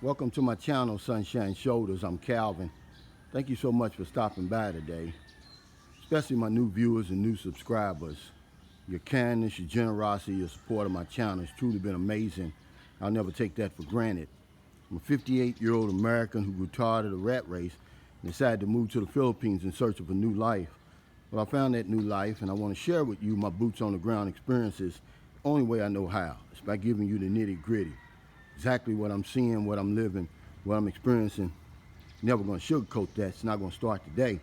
Welcome to my channel, Sunshine Shoulders. I'm Calvin. Thank you so much for stopping by today, especially my new viewers and new subscribers. Your kindness, your generosity, your support of my channel has truly been amazing. I'll never take that for granted. I'm a 58-year-old American who grew tired of the rat race and decided to move to the Philippines in search of a new life. Well, I found that new life, and I want to share with you my boots on the ground experiences the only way I know how. It's by giving you the nitty-gritty. Exactly what I'm seeing, what I'm living, what I'm experiencing. Never going to sugarcoat that. It's not going to start today.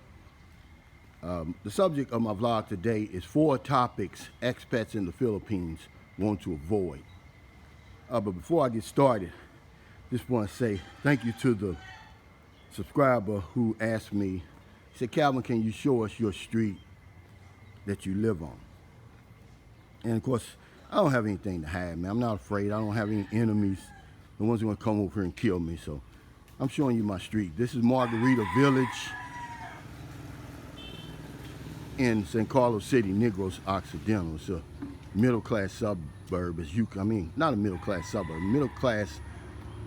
The subject of my vlog today is 4 topics expats in the Philippines want to avoid. But before I get started, just want to say thank you to the subscriber who asked me, he said, Calvin, can you show us your street that you live on? And of course, I don't have anything to hide, man. I'm not afraid. I don't have any enemies. The ones who want to come over here and kill me. So I'm showing you my street. This is Margarita Village in San Carlos City, Negros Occidental. It's a middle-class suburb, not a middle-class suburb, middle-class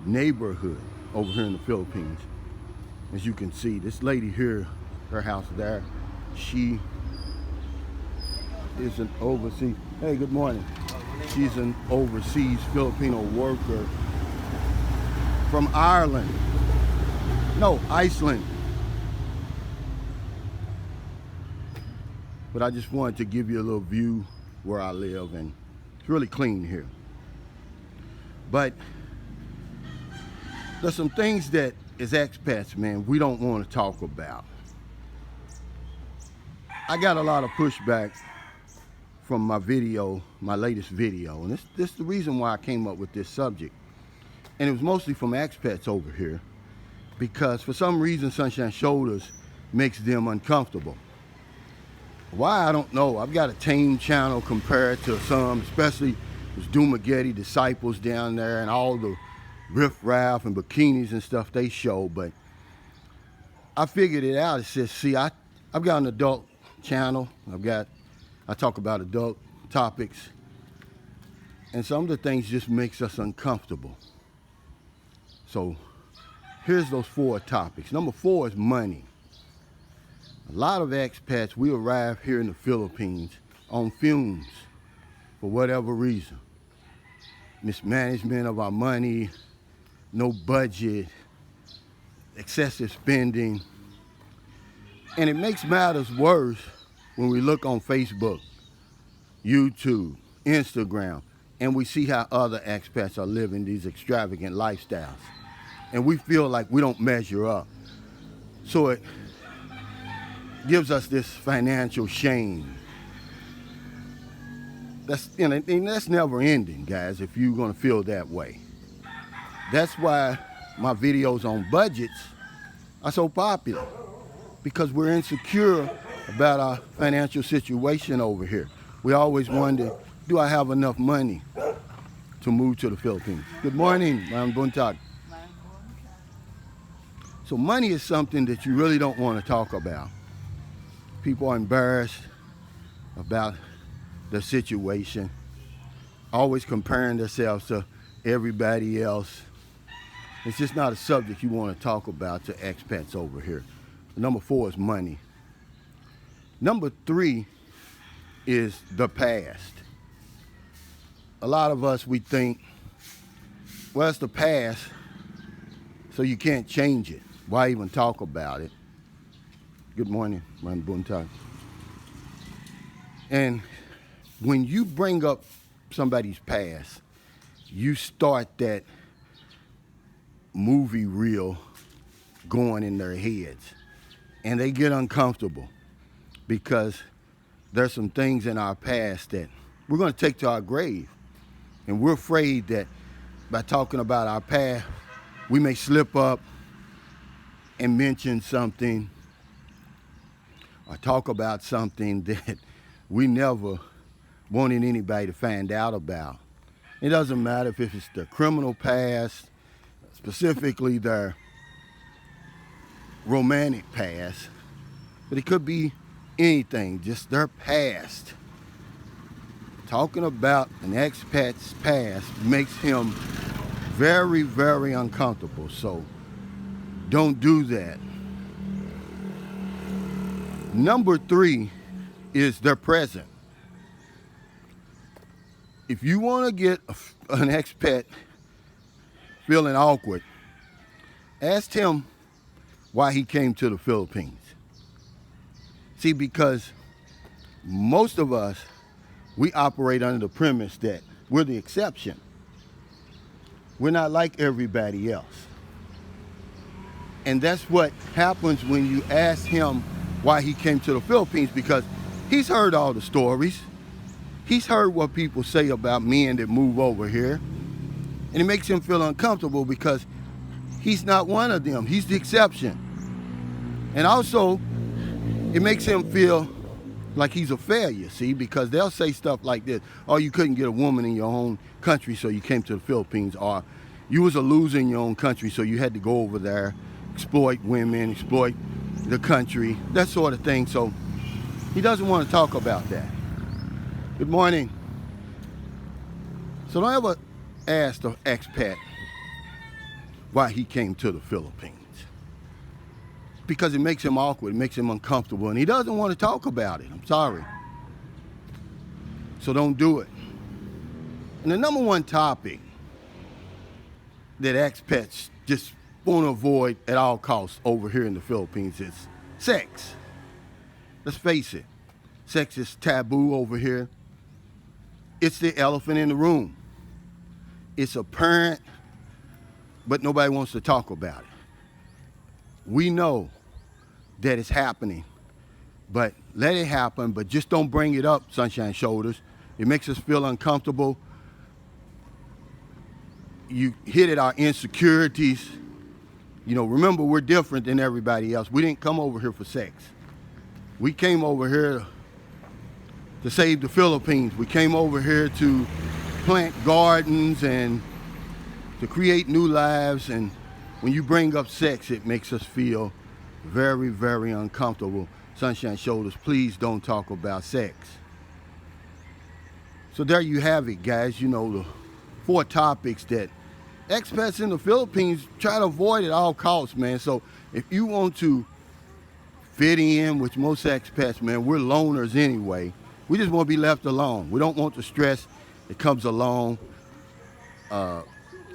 neighborhood over here in the Philippines. As you can see, this lady here, her house there, she is an overseas, hey, good morning. She's an overseas Filipino worker from Ireland. No, Iceland. But I just wanted to give you a little view where I live, and it's really clean here. But there's some things that as expats, man, we don't want to talk about. I got a lot of pushback from my video, my latest video, and this is the reason why I came up with this subject. And it was mostly from expats over here, because for some reason Sunshine Shoulders makes them uncomfortable. Why, I don't know. I've got a tame channel compared to some, especially those Dumagetti disciples down there and all the riff-raff and bikinis and stuff they show, but I figured it out. It says, see, I've got an adult channel. I talk about adult topics, and some of the things just makes us uncomfortable. So here's those 4 topics. Number 4 is money. A lot of expats, we arrive here in the Philippines on fumes for whatever reason. Mismanagement of our money, no budget, excessive spending. And it makes matters worse when we look on Facebook, YouTube, Instagram, and we see how other expats are living these extravagant lifestyles. And we feel like we don't measure up. So it gives us this financial shame. And that's never ending, guys, if you're gonna feel that way. That's why my videos on budgets are so popular, because we're insecure about our financial situation over here. We always wonder, do I have enough money to move to the Philippines? Good morning, Ma'am Buntag. So money is something that you really don't want to talk about. People are embarrassed about their situation, always comparing themselves to everybody else. It's just not a subject you want to talk about to expats over here. Number 4 is money. Number 3 is the past. A lot of us, we think, well, it's the past, so you can't change it. Why even talk about it? Good morning, Ram Buntag. And when you bring up somebody's past, you start that movie reel going in their heads, and they get uncomfortable because there's some things in our past that we're going to take to our grave, and we're afraid that by talking about our past, we may slip up and mention something or talk about something that we never wanted anybody to find out about. It doesn't matter if it's their criminal past, specifically their romantic past, but it could be anything, just their past. Talking about an expat's past makes him Very, very uncomfortable. So don't do that. Number 3 is their present. If you want to get an expat feeling awkward, ask him why he came to the Philippines. See, because most of us, we operate under the premise that we're the exception. We're not like everybody else. And that's what happens when you ask him why he came to the Philippines, because he's heard all the stories. He's heard what people say about men that move over here. And it makes him feel uncomfortable because he's not one of them. He's the exception. And also, it makes him feel like he's a failure, see, because they'll say stuff like this: oh, you couldn't get a woman in your own country, so you came to the Philippines, or you was a loser in your own country, so you had to go over there, exploit women, exploit the country, that sort of thing. So he doesn't want to talk about that. Good morning. So don't ever ask the expat why he came to the Philippines, because it makes him awkward, it makes him uncomfortable, and he doesn't want to talk about it. I'm sorry. So don't do it. And the number one topic that expats just want to avoid at all costs over here in the Philippines is sex. Let's face it, sex is taboo over here. It's the elephant in the room. It's apparent, but nobody wants to talk about it. We know that it's happening, but let it happen, but just don't bring it up, Sunshine Shoulders. It makes us feel uncomfortable. You hit at our insecurities. You know, remember, we're different than everybody else. We didn't come over here for sex. We came over here to save the Philippines. We came over here to plant gardens and to create new lives. And when you bring up sex, it makes us feel very, very uncomfortable. Sunshine Shoulders, please don't talk about sex. So there you have it, guys. You know, the 4 topics that expats in the Philippines try to avoid at all costs, man. So if you want to fit in, which most expats, man, we're loners anyway. We just want to be left alone. We don't want the stress that comes along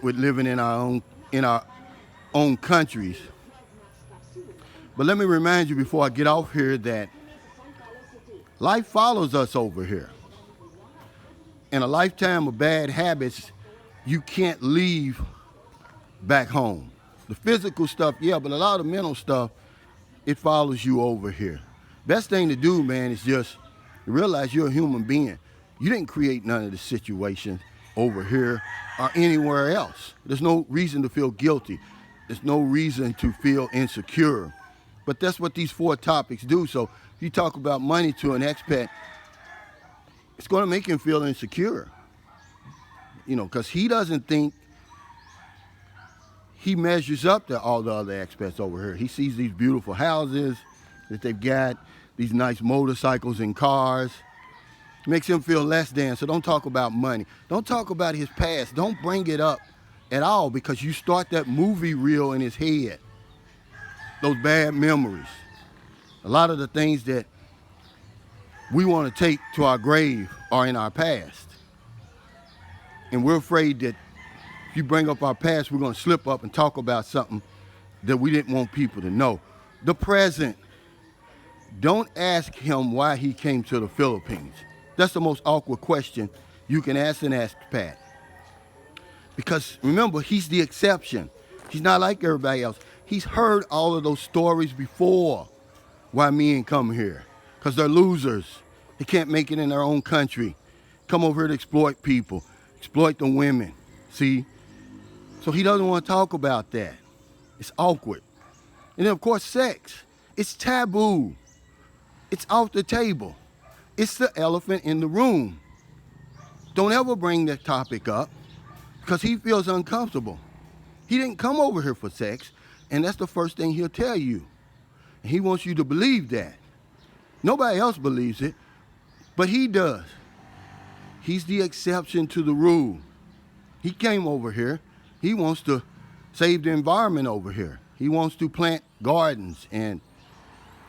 with living in our own countries. But let me remind you before I get off here that life follows us over here. And a lifetime of bad habits, you can't leave back home. The physical stuff, yeah, but a lot of mental stuff, it follows you over here. Best thing to do, man, is just realize you're a human being. You didn't create none of the situations over here or anywhere else. There's no reason to feel guilty. There's no reason to feel insecure. But that's what these 4 topics do. So if you talk about money to an expat, it's going to make him feel insecure. You know, because he doesn't think he measures up to all the other expats over here. He sees these beautiful houses that they've got, these nice motorcycles and cars. It makes him feel less than. So don't talk about money. Don't talk about his past. Don't bring it up at all, because you start that movie reel in his head. Those bad memories. A lot of the things that we want to take to our grave are in our past. And we're afraid that if you bring up our past, we're going to slip up and talk about something that we didn't want people to know. The present. Don't ask him why he came to the Philippines. That's the most awkward question you can ask an expat. Because remember, he's the exception. He's not like everybody else. He's heard all of those stories before why men come here. Because they're losers. They can't make it in their own country. Come over here to exploit people, exploit the women. See? So he doesn't want to talk about that. It's awkward. And then, of course, sex. It's taboo. It's off the table. It's the elephant in the room. Don't ever bring that topic up, because he feels uncomfortable. He didn't come over here for sex, and that's the first thing he'll tell you. And he wants you to believe that. Nobody else believes it, but he does. He's the exception to the rule. He came over here, He wants to save the environment over here. He wants to plant gardens and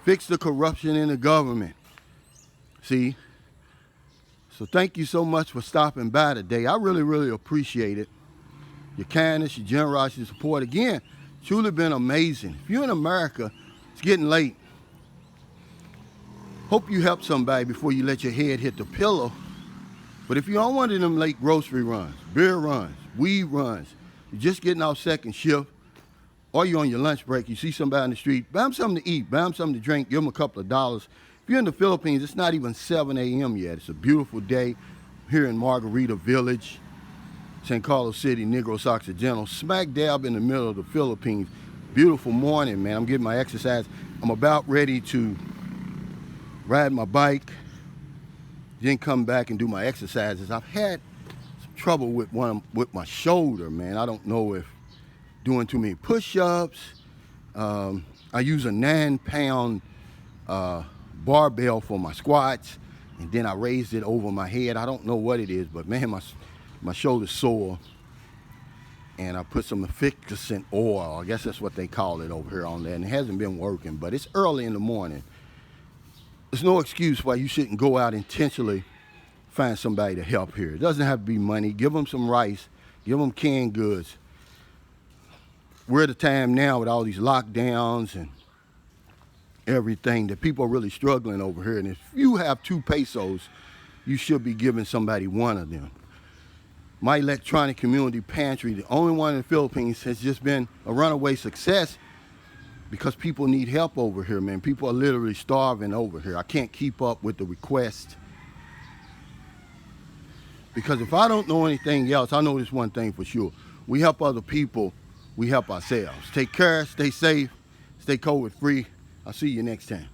fix the corruption in the government. See? So thank you so much for stopping by today. I really, really appreciate it. Your kindness, your generosity, your support. Again, truly been amazing. If you're in America, it's getting late. Hope you help somebody before you let your head hit the pillow. But if you're on one of them late grocery runs, beer runs, weed runs, you're just getting off second shift, or you're on your lunch break, you see somebody in the street, buy them something to eat, buy them something to drink, give them a couple of dollars. If you're in the Philippines, it's not even 7 a.m. yet. It's a beautiful day here in Margarita Village, San Carlos City, Negros Occidental, smack dab in the middle of the Philippines. Beautiful morning, man. I'm getting my exercise. I'm about ready to ride my bike, then come back and do my exercises. I've had some trouble with my shoulder, man. I don't know if doing too many push-ups. I use a 9-pound barbell for my squats, and then I raised it over my head. I don't know what it is, but man, my shoulder's sore. And I put some efficient oil, I guess that's what they call it over here on there, and it hasn't been working, but it's early in the morning. There's no excuse why you shouldn't go out intentionally, find somebody to help here. It doesn't have to be money. Give them some rice, give them canned goods. We're at a time now with all these lockdowns and everything that people are really struggling over here. And if you have 2 pesos, you should be giving somebody 1 of them. My electronic community pantry, the only one in the Philippines, has just been a runaway success because people need help over here, man. People are literally starving over here. I can't keep up with the request. Because if I don't know anything else, I know this one thing for sure. We help other people, we help ourselves. Take care, stay safe, stay COVID free. I'll see you next time.